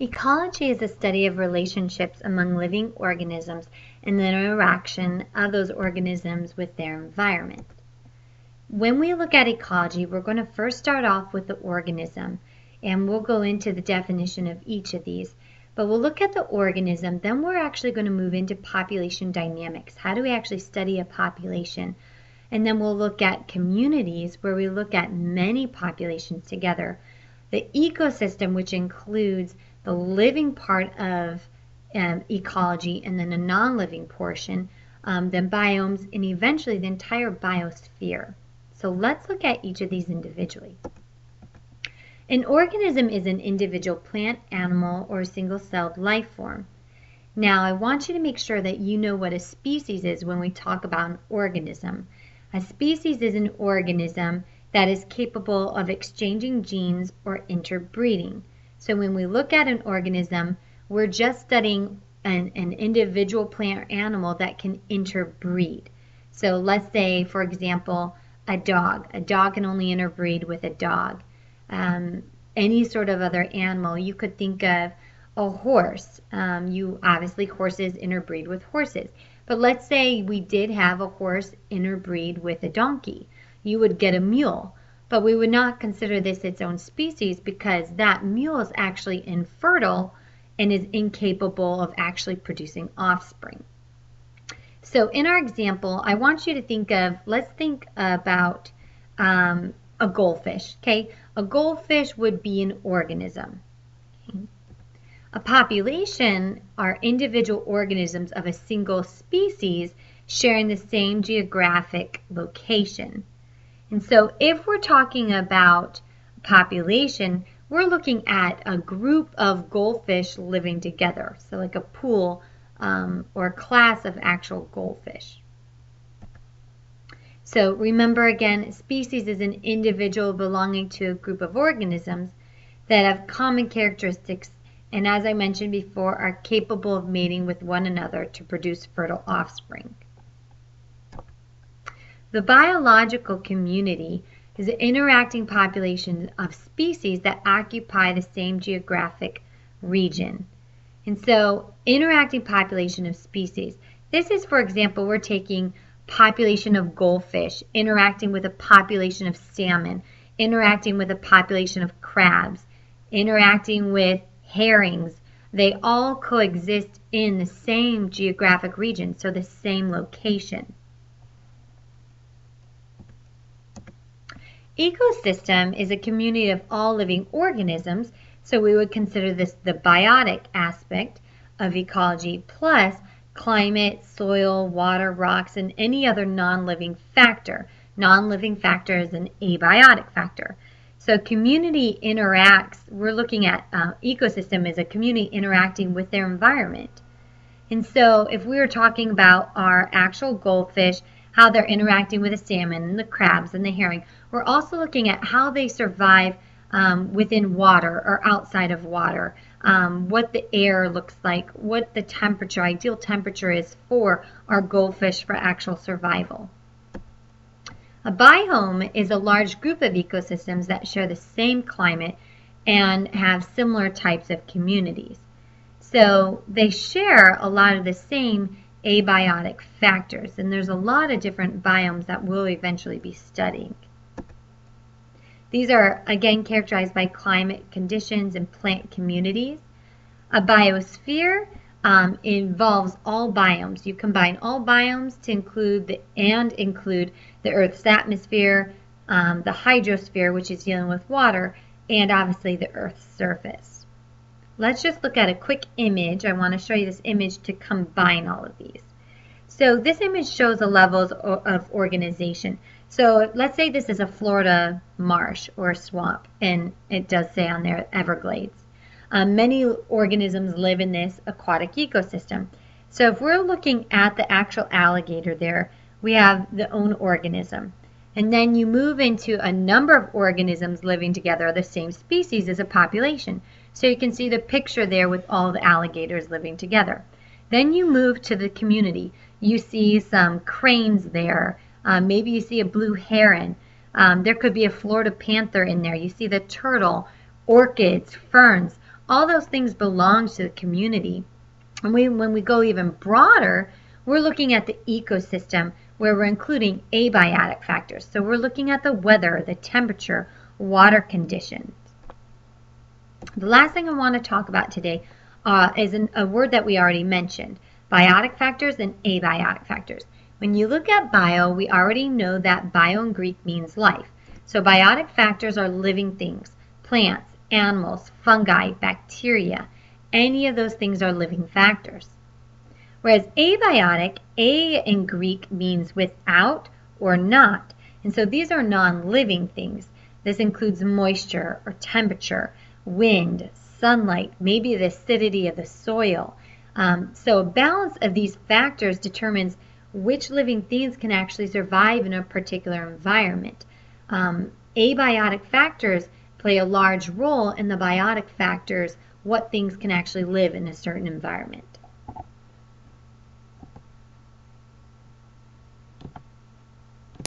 Ecology is the study of relationships among living organisms and the interaction of those organisms with their environment. When we look at ecology, we're going to first start off with the organism, and we'll go into the definition of each of these. But we'll look at the organism, then we're actually going to move into population dynamics. How do we actually study a population? And then we'll look at communities, where we look at many populations together. The ecosystem, which includes the living part of ecology, and then the non-living portion, then biomes, and eventually the entire biosphere. So let's look at each of these individually. An organism is an individual plant, animal, or single-celled life form. Now, I want you to make sure that you know what a species is when we talk about an organism. A species is an organism that is capable of exchanging genes or interbreeding. So when we look at an organism, we're just studying an individual plant or animal that can interbreed. So let's say, for example, a dog. A dog can only interbreed with a dog. Any sort of other animal, you could think of a horse. Obviously, horses interbreed with horses. But let's say we did have a horse interbreed with a donkey. You would get a mule. But we would not consider this its own species, because that mule is actually infertile and is incapable of actually producing offspring. So in our example, I want you to think of, let's think about a goldfish, okay? A goldfish would be an organism. Okay? A population are individual organisms of a single species sharing the same geographic location. And so if we're talking about population, we're looking at a group of goldfish living together. So like a pool or a class of actual goldfish. So remember again, species is an individual belonging to a group of organisms that have common characteristics, and as I mentioned before, are capable of mating with one another to produce fertile offspring. The biological community is an interacting population of species that occupy the same geographic region. And so, interacting population of species. This is, for example, we're taking population of goldfish, interacting with a population of salmon, interacting with a population of crabs, interacting with herrings. They all coexist in the same geographic region, so the same location. Ecosystem is a community of all living organisms, so we would consider this the biotic aspect of ecology, plus climate, soil, water, rocks, and any other non-living factor. Non-living factor is an abiotic factor. So community interacts, we're looking at ecosystem as a community interacting with their environment. And so if we were talking about our actual goldfish, how they're interacting with the salmon and the crabs and the herring, we're also looking at how they survive within water or outside of water, what the air looks like, what the temperature, ideal temperature is for our goldfish for actual survival. A biome is a large group of ecosystems that share the same climate and have similar types of communities. So they share a lot of the same abiotic factors, and there's a lot of different biomes that we'll eventually be studying. These are, again, characterized by climate conditions and plant communities. A biosphere involves all biomes. You combine all biomes to include the Earth's atmosphere, the hydrosphere, which is dealing with water, and obviously the Earth's surface. Let's just look at a quick image. I want to show you this image to combine all of these. So this image shows the levels of organization. So let's say this is a Florida marsh or a swamp, and it does say on there Everglades. Many organisms live in this aquatic ecosystem. So if we're looking at the actual alligator there, we have the own organism. And then you move into a number of organisms living together of the same species as a population. So you can see the picture there with all the alligators living together. Then you move to the community. You see some cranes there. Maybe you see a blue heron. There could be a Florida panther in there. You see the turtle, orchids, ferns. all those things belong to the community. And when we go even broader, we're looking at the ecosystem where we're including abiotic factors. So we're looking at the weather, the temperature, water conditions. The last thing I want to talk about today is a word that we already mentioned, biotic factors and abiotic factors. When you look at bio, we already know that bio in Greek means life. So biotic factors are living things, plants, animals, fungi, bacteria. Any of those things are living factors. Whereas abiotic, a in Greek means without or not. And so these are non-living things. This includes moisture or temperature, wind, sunlight, maybe the acidity of the soil. So a balance of these factors determines which living things can actually survive in a particular environment. Abiotic factors play a large role in the biotic factors, what things can actually live in a certain environment.